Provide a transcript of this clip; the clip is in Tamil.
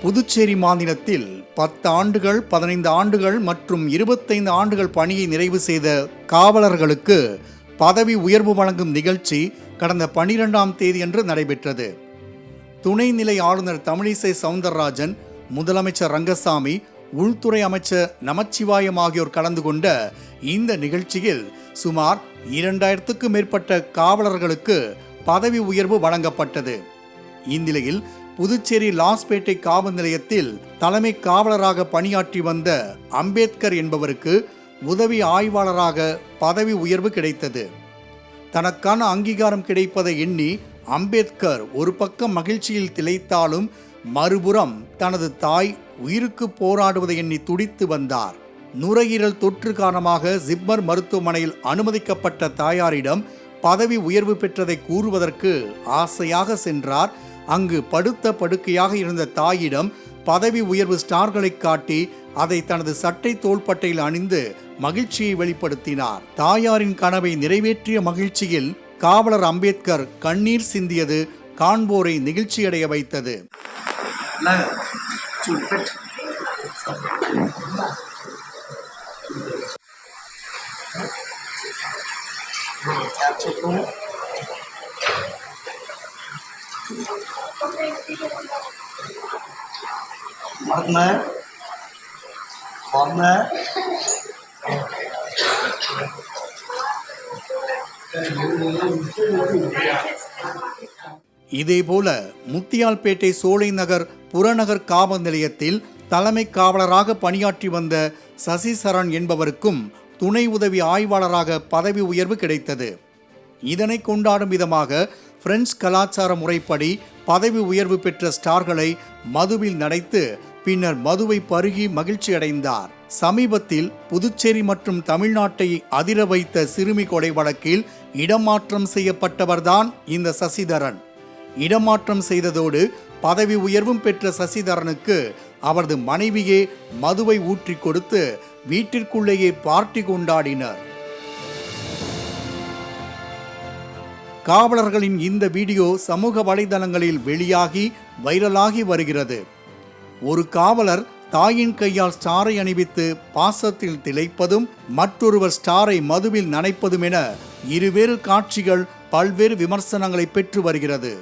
புதுச்சேரி மாநிலத்தில் 10 ஆண்டுகள், 15 ஆண்டுகள் மற்றும் 25 ஆண்டுகள் பணியை நிறைவு செய்த காவலர்களுக்கு பதவி உயர்வு வழங்கும் நிகழ்ச்சி கடந்த 12ஆம் தேதியன்று நடைபெற்றது. துணைநிலை ஆளுநர் தமிழிசை சவுந்தரராஜன், முதலமைச்சர் ரங்கசாமி, உள்துறை அமைச்சர் நமச்சிவாயம் ஆகியோர் கலந்து கொண்ட இந்த நிகழ்ச்சியில் சுமார் 2000க்கும் மேற்பட்ட காவலர்களுக்கு பதவி உயர்வு வழங்கப்பட்டது. இந்நிலையில் புதுச்சேரி லாஸ்பேட்டை காவல் நிலையத்தில் தலைமை காவலராக பணியாற்றி வந்த அம்பேத்கர் என்பவருக்கு உதவி ஆய்வாளராக பதவி உயர்வு கிடைத்தது. தனக்கான அங்கீகாரம் கிடைப்பதை எண்ணி அம்பேத்கர் ஒரு பக்கம் மகிழ்ச்சியில் திளைத்தாலும் மறுபுறம் தனது தாய் உயிருக்கு போராடுவதை எண்ணி துடித்து வந்தார். நுரையீரல் தொற்று காரணமாக ஜிப்மர் மருத்துவமனையில் அனுமதிக்கப்பட்ட தாயாரிடம் பதவி உயர்வு பெற்றதை கூறுவதற்கு ஆசையாக சென்றார். அங்கு படுத்த படுக்கையாக இருந்த தாயிடம் பதவி உயர்வு ஸ்டார்களை காட்டி அதை தனது சட்டை தோள்பட்டையில் அணிந்து மகிழ்ச்சியை வெளிப்படுத்தினார். தாயாரின் கனவை நிறைவேற்றிய மகிழ்ச்சியில் காவலர் அம்பேத்கர் கண்ணீர் சிந்தியது காண்போரை நெகிழ்ச்சியடைய வைத்தது. இதேபோல முத்தியால்பேட்டை சோலை நகர் புறநகர் காவல் நிலையத்தில் தலைமை காவலராக பணியாற்றி வந்த சசிசரண் என்பவருக்கும் துணை உதவி ஆய்வாளராக பதவி உயர்வு கிடைத்தது. இதனை கொண்டாடும் விதமாக பிரெஞ்சு கலாச்சார முறைப்படி பதவி உயர்வு பெற்ற ஸ்டார்களை மதுவில் நடைத்து பின்னர் மதுவை பருகி மகிழ்ச்சி அடைந்தார். சமீபத்தில் புதுச்சேரி மற்றும் தமிழ்நாட்டை அதிர வைத்த சிறுமி கொலை வழக்கில் இடமாற்றம் செய்யப்பட்டவர்தான் இந்த சசிதரன். இடமாற்றம் செய்ததோடு பதவி உயர்வும் பெற்ற சசிதரனுக்கு அவரது மனைவியே மதுவை ஊற்றி கொடுத்து வீட்டிற்குள்ளேயே பார்ட்டி கொண்டாடினர். காவலர்களின் இந்த வீடியோ சமூக வலைதளங்களில் வெளியாகி வைரலாகி வருகிறது. ஒரு காவலர் தாயின் கையால் ஸ்டாரை அணிவித்து பாசத்தில் திளைப்பதும் மற்றொருவர் ஸ்டாரை மதுவில் நனைப்பதும் என இருவேறு காட்சிகள் பல்வேறு விமர்சனங்களை பெற்று வருகிறது.